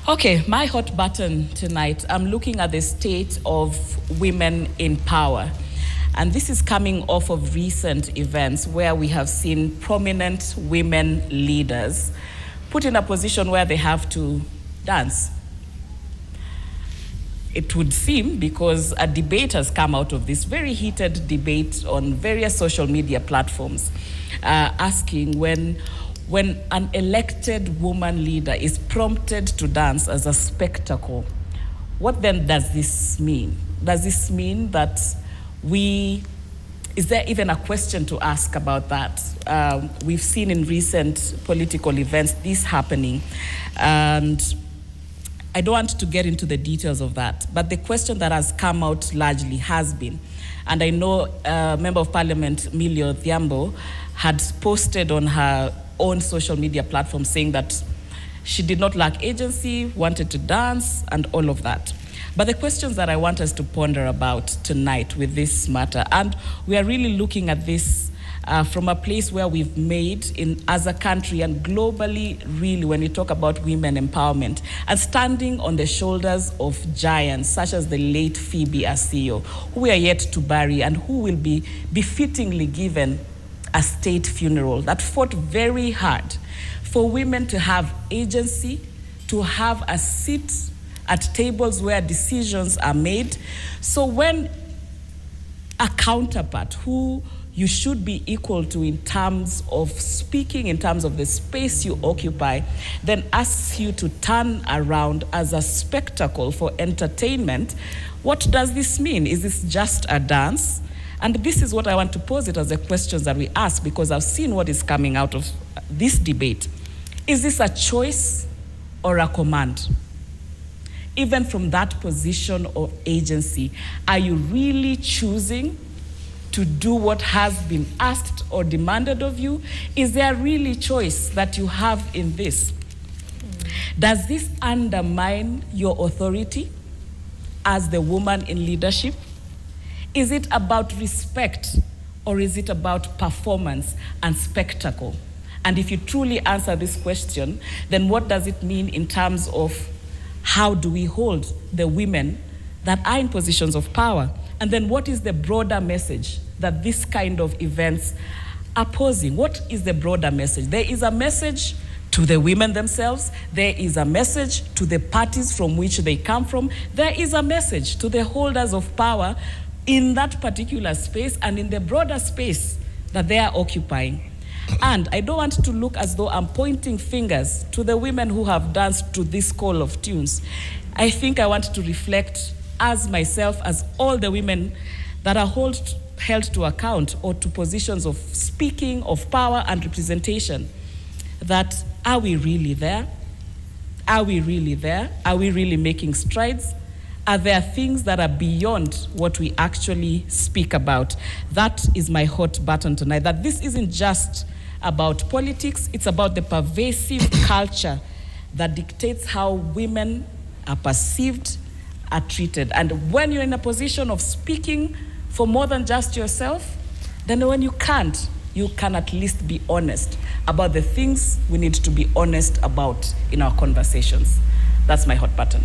Okay, my hot button tonight, I'm looking at the state of women in power. And this is coming off of recent events where we have seen prominent women leaders put in a position where they have to dance. It would seem, because a debate has come out of this, very heated debate on various social media platforms, asking when an elected woman leader is prompted to dance as a spectacle, what then does this mean? Does this mean that is there even a question to ask about that? We've seen in recent political events this happening, and I don't want to get into the details of that, but the question that has come out largely has been, and I know Member of Parliament Millie Odhiambo had posted on her own social media platform saying that she did not lack agency, wanted to dance, and all of that. But the questions that I want us to ponder about tonight with this matter, and we are really looking at this from a place where we've made as a country and globally, really, when we talk about women empowerment, and standing on the shoulders of giants such as the late Phoebe Asio, who we are yet to bury and who will be befittingly given a state funeral, that fought very hard for women to have agency, to have a seat at tables where decisions are made. So when a counterpart who you should be equal to in terms of speaking, in terms of the space you occupy, then asks you to turn around as a spectacle for entertainment, what does this mean? Is this just a dance? And this is what I want to pose it as the questions that we ask, because I've seen what is coming out of this debate. Is this a choice or a command? Even from that position of agency, are you really choosing to do what has been asked or demanded of you? Is there really choice that you have in this? Does this undermine your authority as the woman in leadership? Is it about respect, or is it about performance and spectacle? And if you truly answer this question, then what does it mean in terms of how do we hold the women that are in positions of power? And then what is the broader message that this kind of events are posing? What is the broader message? There is a message to the women themselves. There is a message to the parties from which they come from. There is a message to the holders of power in that particular space and in the broader space that they are occupying. And I don't want to look as though I'm pointing fingers to the women who have danced to this call of tunes. I think I want to reflect as myself, as all the women that are held to account or to positions of speaking, of power and representation, that are we really there? Are we really there? Are we really making strides? Are there things that are beyond what we actually speak about? That is my hot button tonight, that this isn't just about politics, it's about the pervasive culture that dictates how women are perceived, are treated. And when you're in a position of speaking for more than just yourself, then when you can't, you can at least be honest about the things we need to be honest about in our conversations. That's my hot button.